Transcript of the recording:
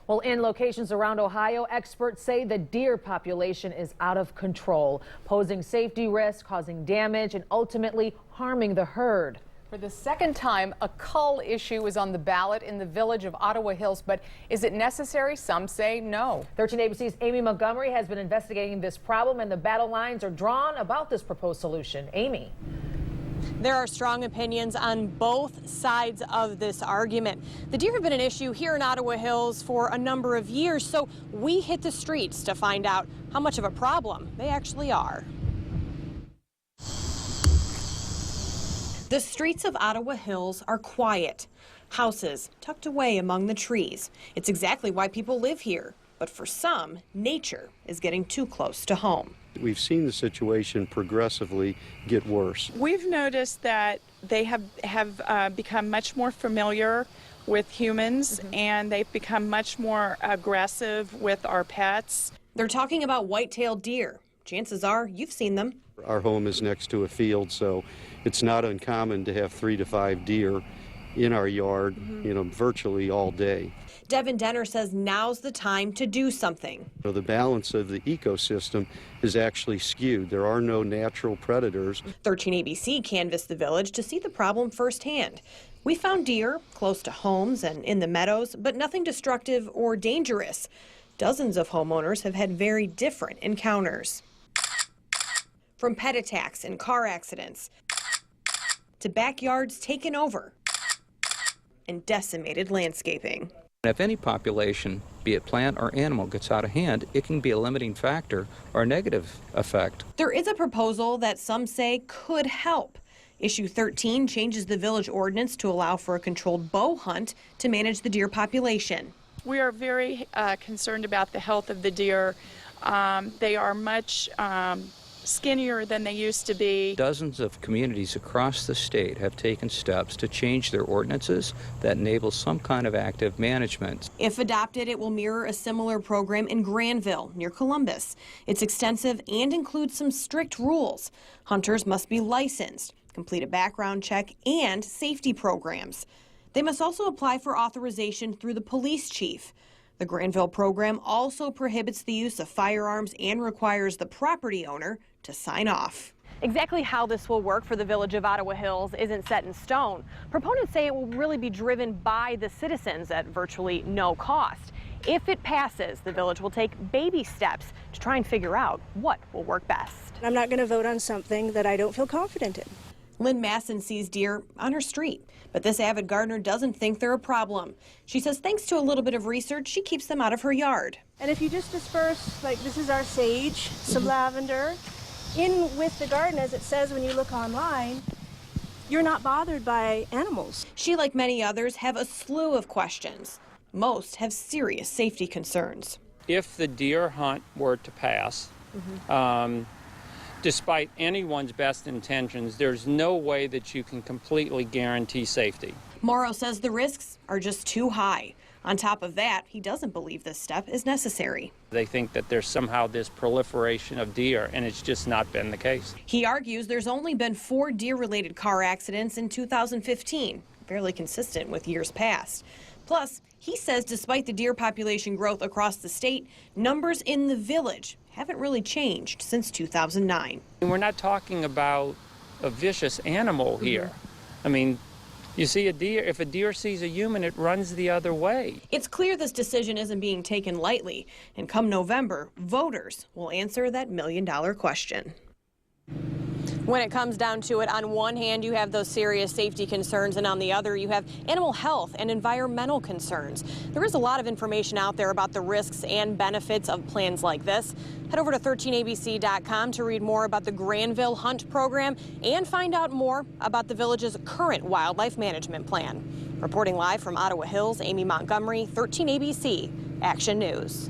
Well, in locations around Ohio, experts say the deer population is out of control, posing safety risks, causing damage, and ultimately harming the herd. For the second time, a cull issue is on the ballot in the village of Ottawa Hills, but is it necessary? Some say no. 13 ABC's Amy Montgomery has been investigating this problem, and the battle lines are drawn about this proposed solution. Amy. There are strong opinions on both sides of this argument. The deer have been an issue here in Ottawa Hills for a number of years, so we hit the streets to find out how much of a problem they actually are. The streets of Ottawa Hills are quiet. Houses tucked away among the trees. It's exactly why people live here. But for some, nature is getting too close to home. We've seen the situation progressively get worse. We've noticed that they have become much more familiar with humans, and they've become much more aggressive with our pets. They're talking about white-tailed deer. Chances are you've seen them. Our home is next to a field, so it's not uncommon to have 3 to 5 deer in our yard, virtually all day. Devin Denner says now's the time to do something. So the balance of the ecosystem is actually skewed. There are no natural predators. 13 ABC canvassed the village to see the problem firsthand. We found deer close to homes and in the meadows, but nothing destructive or dangerous. Dozens of homeowners have had very different encounters. From pet attacks and car accidents to backyards taken over and decimated landscaping. If any population, be it plant or animal, gets out of hand, it can be a limiting factor or a negative effect. There is a proposal that some say could help. Issue 13 changes the village ordinance to allow for a controlled bow hunt to manage the deer population. We are very concerned about the health of the deer. They are much skinnier than they used to be. Dozens of communities across the state have taken steps to change their ordinances that enable some kind of active management. If adopted, it will mirror a similar program in Granville, near Columbus. It's extensive and includes some strict rules. Hunters must be licensed, complete a background check, and safety programs. They must also apply for authorization through the police chief. The Granville program also prohibits the use of firearms and requires the property owner to sign off. Exactly how this will work for the village of Ottawa Hills isn't set in stone. Proponents say it will really be driven by the citizens at virtually no cost. If it passes, the village will take baby steps to try and figure out what will work best. I'm not going to vote on something that I don't feel confident in. Lynn Masson sees deer on her street, but this avid gardener doesn't think they're a problem. She says thanks to a little bit of research, she keeps them out of her yard. And if you just disperse, like this is our sage, some lavender, in with the garden, as it says when you look online, you're not bothered by animals. She, like many others, have a slew of questions. Most have serious safety concerns. If the deer hunt were to pass, despite anyone's best intentions, there's no way that you can completely guarantee safety. Morrow says the risks are just too high. On top of that, he doesn't believe this step is necessary. They think that there's somehow this proliferation of deer, and it's just not been the case. He argues there's only been 4 deer-related car accidents in 2015, fairly consistent with years past. Plus, he says despite the deer population growth across the state, numbers in the village haven't really changed since 2009. We're not talking about a vicious animal here. I mean, you see a deer, if a deer sees a human, it runs the other way. It's clear this decision isn't being taken lightly, and come November, voters will answer that million-dollar question. When it comes down to it, on one hand, you have those serious safety concerns, and on the other, you have animal health and environmental concerns. There is a lot of information out there about the risks and benefits of plans like this. Head over to 13abc.com to read more about the Granville Hunt program and find out more about the village's current wildlife management plan. Reporting live from Ottawa Hills, Amy Montgomery, 13 ABC Action News.